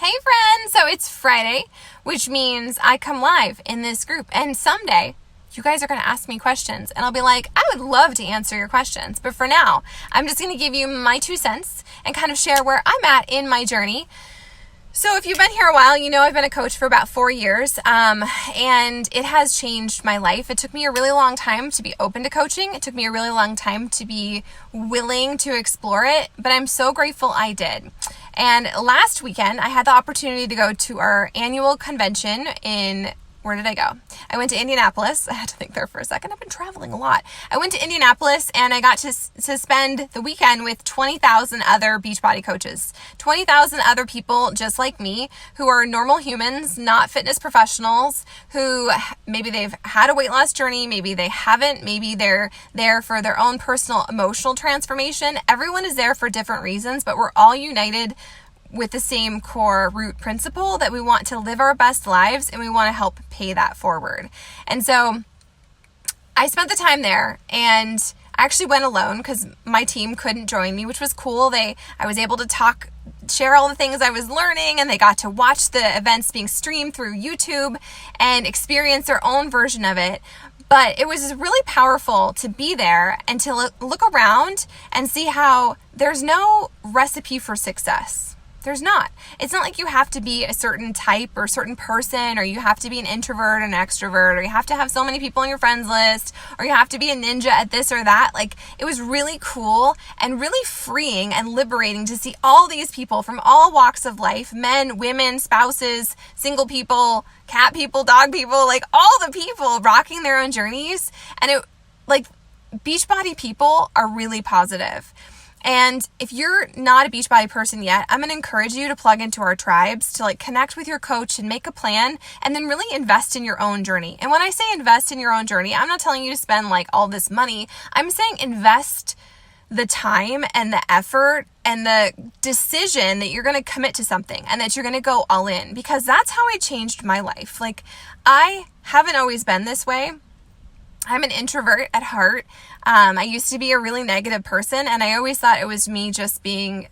Hey friends! So it's Friday, which means I come live in this group. And someday, you guys are going to ask me questions. And I'll be like, I would love to answer your questions. But for now, I'm just going to give you my 2 cents and kind of share where I'm at in my journey. So if you've been here a while, you know I've been a coach for about 4 years, and it has changed my life. It took me a really long time to be open to coaching. It took me a really long time to be willing to explore it, but I'm so grateful I did. And last weekend, I had the opportunity to go to our annual convention where did I go? I went to Indianapolis. I had to think there for a second. I've been traveling a lot. I went to Indianapolis and I got to spend the weekend with 20,000 other Beachbody coaches. 20,000 other people just like me who are normal humans, not fitness professionals, who maybe they've had a weight loss journey, maybe they haven't, maybe they're there for their own personal emotional transformation. Everyone is there for different reasons, but we're all united with the same core root principle that we want to live our best lives and we want to help pay that forward. And so I spent the time there, and I actually went alone because my team couldn't join me, which was cool. I was able to share all the things I was learning, and they got to watch the events being streamed through YouTube and experience their own version of it. But it was really powerful to be there and to look around and see how there's no recipe for success. There's not. It's not like you have to be a certain type or certain person, or you have to be an introvert or an extrovert, or you have to have so many people on your friends list, or you have to be a ninja at this or that. Like, it was really cool and really freeing and liberating to see all these people from all walks of life, men, women, spouses, single people, cat people, dog people, like all the people rocking their own journeys. And Beachbody people are really positive. And if you're not a Beachbody person yet, I'm going to encourage you to plug into our tribes, to connect with your coach and make a plan, and then really invest in your own journey. And when I say invest in your own journey, I'm not telling you to spend all this money. I'm saying invest the time and the effort and the decision that you're going to commit to something and that you're going to go all in, because that's how I changed my life. I haven't always been this way. I'm an introvert at heart. I used to be a really negative person, and I always thought it was me just being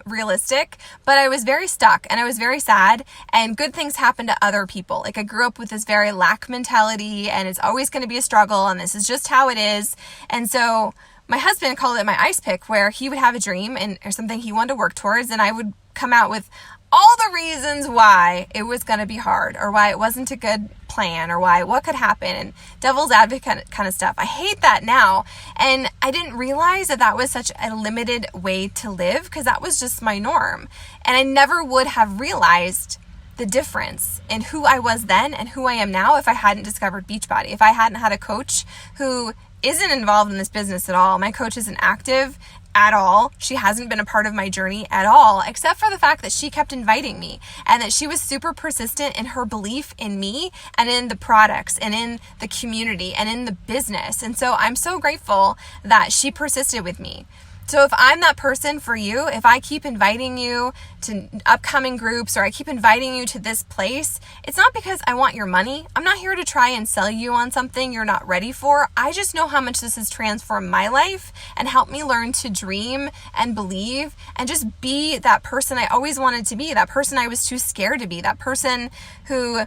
realistic, but I was very stuck and I was very sad, and good things happen to other people. I grew up with this very lack mentality, and it's always going to be a struggle, and this is just how it is. And so my husband called it my ice pick, where he would have a dream or something he wanted to work towards, and I would come out with all the reasons why it was going to be hard, or why it wasn't a good plan, or what could happen, and devil's advocate kind of stuff. I hate that now. And I didn't realize that was such a limited way to live, because that was just my norm. And I never would have realized the difference in who I was then and who I am now if I hadn't discovered Beachbody, if I hadn't had a coach who isn't involved in this business at all. My coach isn't active at all. She hasn't been a part of my journey at all, except for the fact that she kept inviting me, and that she was super persistent in her belief in me and in the products and in the community and in the business. And so I'm so grateful that she persisted with me. So if I'm that person for you, if I keep inviting you to upcoming groups, or I keep inviting you to this place, it's not because I want your money. I'm not here to try and sell you on something you're not ready for. I just know how much this has transformed my life and helped me learn to dream and believe and just be that person I always wanted to be, that person I was too scared to be, that person who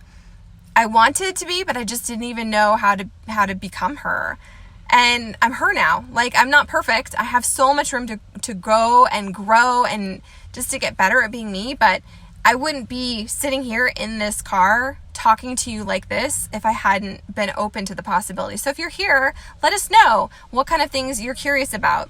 I wanted to be, but I just didn't even know how to become her. And I'm her now. I'm not perfect. I have so much room to go and grow and just to get better at being me. But I wouldn't be sitting here in this car talking to you like this if I hadn't been open to the possibility. So if you're here, let us know what kind of things you're curious about.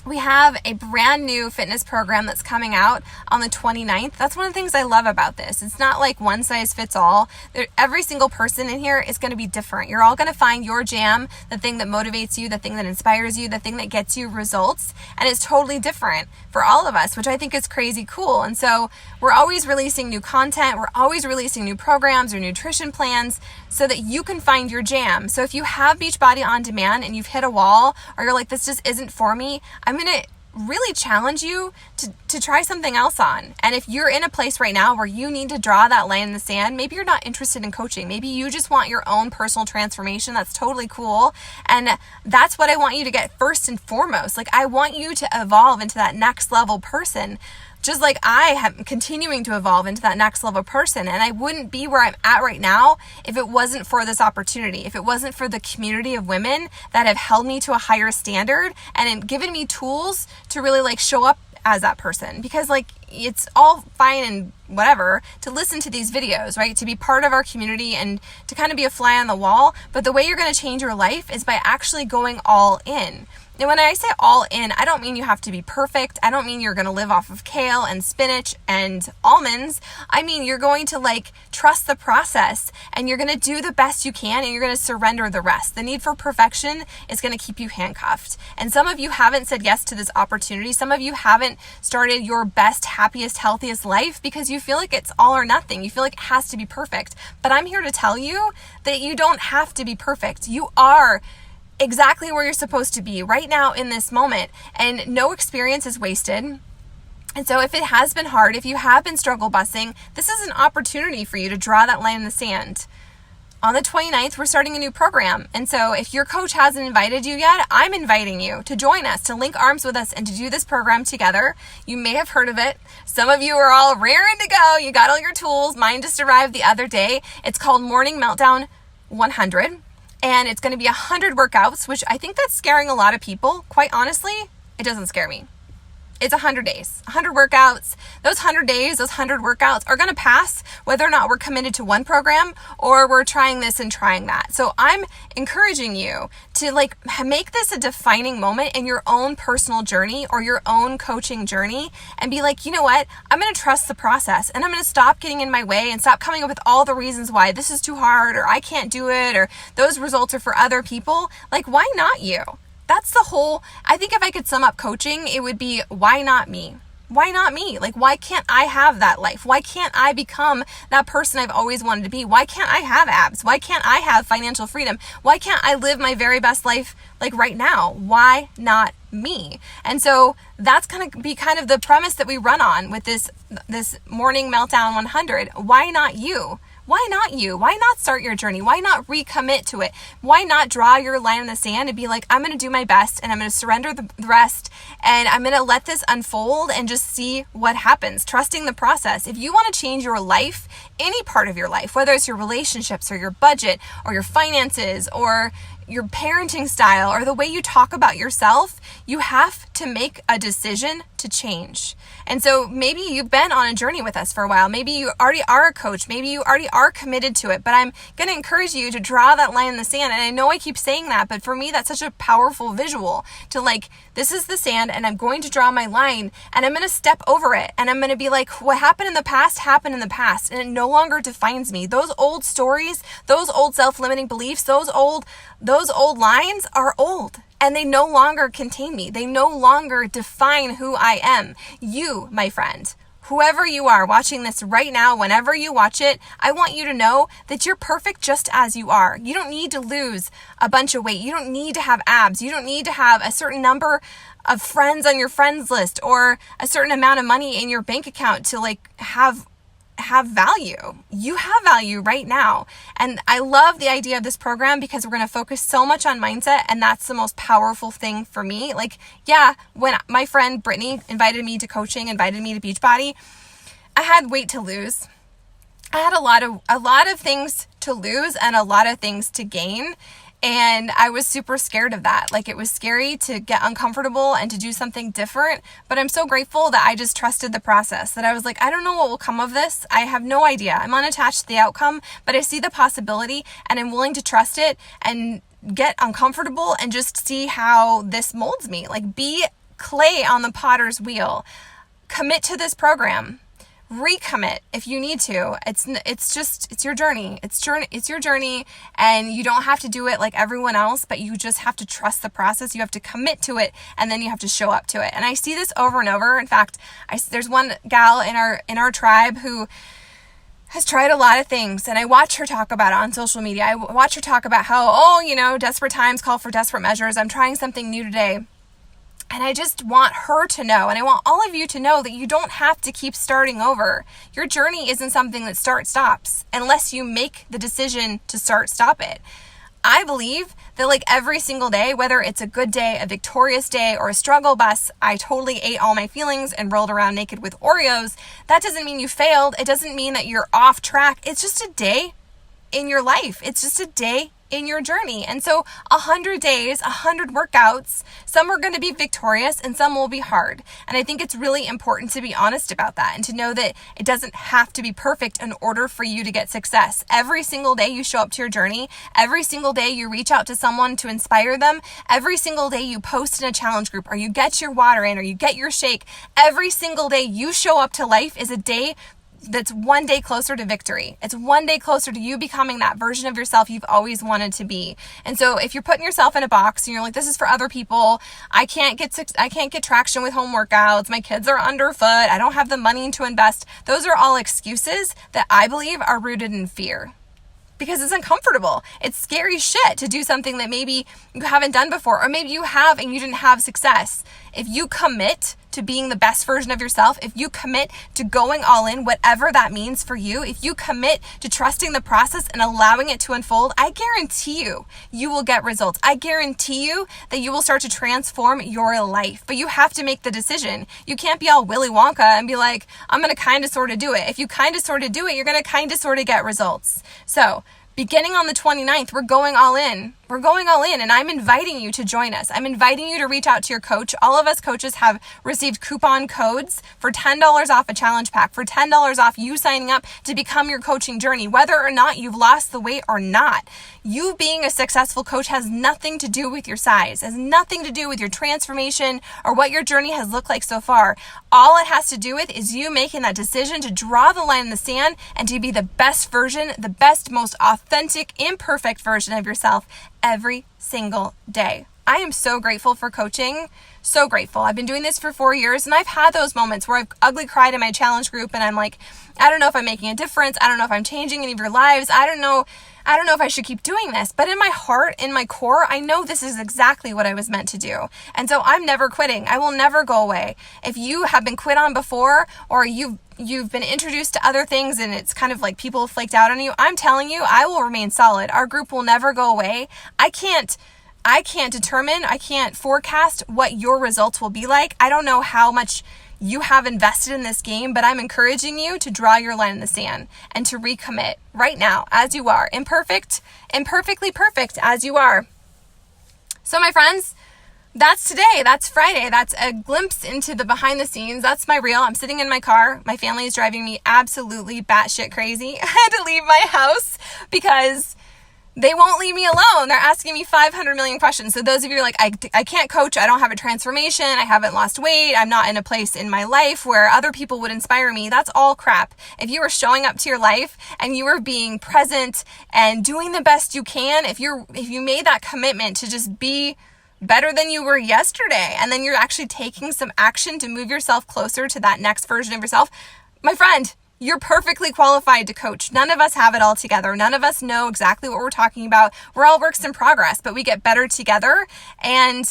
We have a brand new fitness program that's coming out on the 29th. That's one of the things I love about this. It's not one size fits all. Every single person in here is going to be different. You're all going to find your jam, the thing that motivates you, the thing that inspires you, the thing that gets you results. And it's totally different for all of us, which I think is crazy cool. And so we're always releasing new content. We're always releasing new programs or nutrition plans so that you can find your jam. So if you have Beachbody On Demand and you've hit a wall, or you're like, this just isn't for me, I'm going to really challenge you to try something else on. And if you're in a place right now where you need to draw that line in the sand, maybe you're not interested in coaching. Maybe you just want your own personal transformation. That's totally cool. And that's what I want you to get first and foremost. I want you to evolve into that next level person. Just like I am continuing to evolve into that next level person. And I wouldn't be where I'm at right now if it wasn't for this opportunity, if it wasn't for the community of women that have held me to a higher standard and given me tools to really like show up as that person. Because like, it's all fine and whatever to listen to these videos, right? To be part of our community and to kind of be a fly on the wall. But the way you're going to change your life is by actually going all in. And when I say all in, I don't mean you have to be perfect. I don't mean you're going to live off of kale and spinach and almonds. I mean, you're going to like trust the process and you're going to do the best you can and you're going to surrender the rest. The need for perfection is going to keep you handcuffed. And some of you haven't said yes to this opportunity. Some of you haven't started your best, happiest, healthiest life because you feel like it's all or nothing. You feel like it has to be perfect. But I'm here to tell you that you don't have to be perfect. You are exactly where you're supposed to be right now in this moment, and no experience is wasted. And so if it has been hard, if you have been struggle busing, this is an opportunity for you to draw that line in the sand. On the 29th, we're starting a new program. And so if your coach hasn't invited you yet, I'm inviting you to join us, to link arms with us and to do this program together. You may have heard of it. Some of you are all raring to go. You got all your tools. Mine just arrived the other day. It's called Morning Meltdown 100. And it's going to be 100 workouts, which I think that's scaring a lot of people. Quite honestly, it doesn't scare me. It's 100 days, 100 workouts. Those 100 days, those 100 workouts are going to pass whether or not we're committed to one program or we're trying this and trying that. So I'm encouraging you to like make this a defining moment in your own personal journey or your own coaching journey and be like, you know what? I'm going to trust the process and I'm going to stop getting in my way and stop coming up with all the reasons why this is too hard or I can't do it or those results are for other people. Like, why not you? That's the whole, I think if I could sum up coaching, it would be, why not me? Why not me? Like, why can't I have that life? Why can't I become that person I've always wanted to be? Why can't I have abs? Why can't I have financial freedom? Why can't I live my very best life like right now? Why not me? And so that's going to be kind of the premise that we run on with this Morning Meltdown 100. Why not you? Why not you? Why not start your journey? Why not recommit to it? Why not draw your line in the sand and be like, I'm going to do my best and I'm going to surrender the rest and I'm going to let this unfold and just see what happens, trusting the process. If you want to change your life, any part of your life, whether it's your relationships or your budget or your finances or your parenting style or the way you talk about yourself, you have to make a decision to change. And so maybe you've been on a journey with us for a while. Maybe you already are a coach. Maybe you already are committed to it. But I'm going to encourage you to draw that line in the sand. And I know I keep saying that, but for me, that's such a powerful visual to like, this is the sand and I'm going to draw my line and I'm going to step over it. And I'm going to be like, what happened in the past happened in the past. And it no longer defines me. Those old stories, those old self-limiting beliefs, those old lines are old. And they no longer contain me. They no longer define who I am. You, my friend, whoever you are watching this right now, whenever you watch it, I want you to know that you're perfect just as you are. You don't need to lose a bunch of weight. You don't need to have abs. You don't need to have a certain number of friends on your friends list or a certain amount of money in your bank account to like have value. You have value right now. And I love the idea of this program because we're going to focus so much on mindset. And that's the most powerful thing for me. Like, yeah, when my friend Brittany invited me to coaching, invited me to Beachbody, I had weight to lose. I had a lot of things to lose and a lot of things to gain. And I was super scared of that. Like, it was scary to get uncomfortable and to do something different. But I'm so grateful that I just trusted the process, that I was like, I don't know what will come of this. I have no idea. I'm unattached to the outcome, but I see the possibility and I'm willing to trust it and get uncomfortable and just see how this molds me. Like, be clay on the potter's wheel. Commit to this program. Recommit if you need to. It's your journey. It's your journey, and you don't have to do it like everyone else, but you just have to trust the process. You have to commit to it, and then you have to show up to it. And I see this over and over. In fact, there's one gal in our tribe who has tried a lot of things, and I watch her talk about it on social media. I watch her talk about how, desperate times call for desperate measures. I'm trying something new today. And I just want her to know, and I want all of you to know that you don't have to keep starting over. Your journey isn't something that stops unless you make the decision to stop it. I believe that like every single day, whether it's a good day, a victorious day, or a struggle bus, I totally ate all my feelings and rolled around naked with Oreos. That doesn't mean you failed. It doesn't mean that you're off track. It's just a day in your life. It's just a day in your journey. And so 100 days, 100 workouts, some are going to be victorious and some will be hard. And I think it's really important to be honest about that and to know that it doesn't have to be perfect in order for you to get success. Every single day you show up to your journey, every single day you reach out to someone to inspire them, every single day you post in a challenge group or you get your water in or you get your shake, every single day you show up to life is a day that's one day closer to victory. It's one day closer to you becoming that version of yourself you've always wanted to be. And so if you're putting yourself in a box and you're like, this is for other people, I can't get traction with home workouts, my kids are underfoot, I don't have the money to invest, those are all excuses that I believe are rooted in fear. Because it's uncomfortable. It's scary shit to do something that maybe you haven't done before, or maybe you have and you didn't have success. If you commit to being the best version of yourself, if you commit to going all in, whatever that means for you, if you commit to trusting the process and allowing it to unfold, I guarantee you will get results. I guarantee you that you will start to transform your life. But you have to make the decision. You can't be all Willy Wonka and be like, I'm going to kind of sort of do it. If you kind of sort of do it, you're going to kind of sort of get results. So beginning on the 29th, we're going all in. We're going all in, and I'm inviting you to join us. I'm inviting you to reach out to your coach. All of us coaches have received coupon codes for $10 off a challenge pack, for $10 off you signing up to become your coaching journey, whether or not you've lost the weight or not. You being a successful coach has nothing to do with your size, has nothing to do with your transformation or what your journey has looked like so far. All it has to do with is you making that decision to draw the line in the sand and to be the best version, the best, most authentic, imperfect version of yourself every single day. I am so grateful for coaching. So grateful. I've been doing this for 4 years and I've had those moments where I've ugly cried in my challenge group and I'm like, I don't know if I'm making a difference. I don't know if I'm changing any of your lives. I don't know if I should keep doing this. But in my heart, in my core, I know this is exactly what I was meant to do. And so I'm never quitting. I will never go away. If you have been quit on before or you've been introduced to other things and it's kind of like people flaked out on you, I'm telling you, I will remain solid. Our group will never go away. I can't forecast what your results will be like. I don't know how much you have invested in this game, but I'm encouraging you to draw your line in the sand and to recommit right now as you are. Imperfectly perfect as you are. So my friends, that's today. That's Friday. That's a glimpse into the behind the scenes. That's my reel. I'm sitting in my car. My family is driving me absolutely batshit crazy. I had to leave my house because they won't leave me alone. They're asking me 500 million questions. So those of you who are like, I can't coach. I don't have a transformation. I haven't lost weight. I'm not in a place in my life where other people would inspire me. That's all crap. If you are showing up to your life and you are being present and doing the best you can, if you made that commitment to just be better than you were yesterday, and then you're actually taking some action to move yourself closer to that next version of yourself, my friend, you're perfectly qualified to coach. None of us have it all together. None of us know exactly what we're talking about. We're all works in progress, but we get better together. And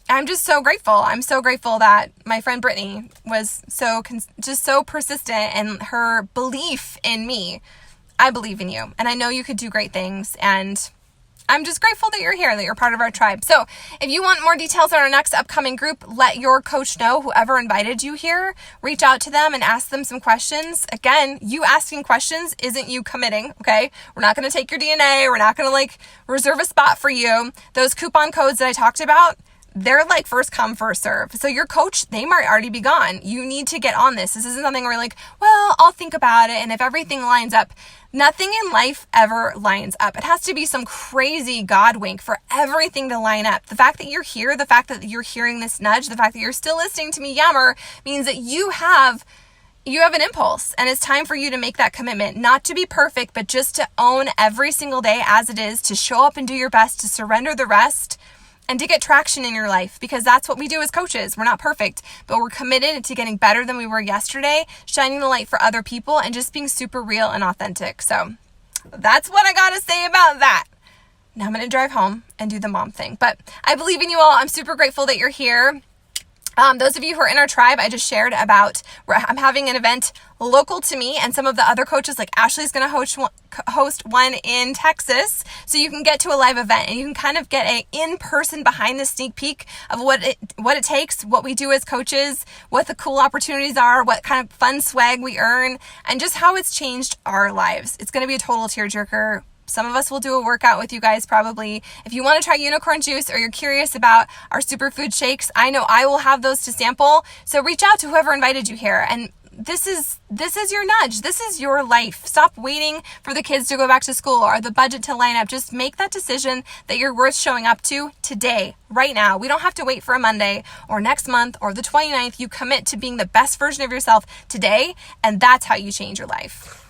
I'm just so grateful. I'm so grateful that my friend Brittany was just so persistent in her belief in me. I believe in you, and I know you could do great things. And I'm just grateful that you're here, that you're part of our tribe. So if you want more details on our next upcoming group, let your coach know, whoever invited you here. Reach out to them and ask them some questions. Again, you asking questions isn't you committing, okay? We're not going to take your DNA. We're not going to reserve a spot for you. Those coupon codes that I talked about, they're like first come, first serve. So your coach, they might already be gone. You need to get on this. This isn't something where you're like, well, I'll think about it. And if everything lines up, nothing in life ever lines up. It has to be some crazy God wink for everything to line up. The fact that you're here, the fact that you're hearing this nudge, the fact that you're still listening to me yammer means that you have an impulse, and it's time for you to make that commitment, not to be perfect, but just to own every single day as it is, to show up and do your best, to surrender the rest, and to get traction in your life, because that's what we do as coaches. We're not perfect, but we're committed to getting better than we were yesterday, shining the light for other people, and just being super real and authentic. So that's what I got to say about that. Now I'm going to drive home and do the mom thing. But I believe in you all. I'm super grateful that you're here. Those of you who are in our tribe, I just shared about I'm having an event local to me, and some of the other coaches, like Ashley's going to host one in Texas, so you can get to a live event and you can kind of get a in-person behind the sneak peek of what it takes, what we do as coaches, what the cool opportunities are, what kind of fun swag we earn, and just how it's changed our lives. It's going to be a total tearjerker. Some of us will do a workout with you guys probably. If you want to try unicorn juice or you're curious about our superfood shakes, I know I will have those to sample. So reach out to whoever invited you here. And this is your nudge. This is your life. Stop waiting for the kids to go back to school or the budget to line up. Just make that decision that you're worth showing up to today, right now. We don't have to wait for a Monday or next month or the 29th. You commit to being the best version of yourself today, and that's how you change your life.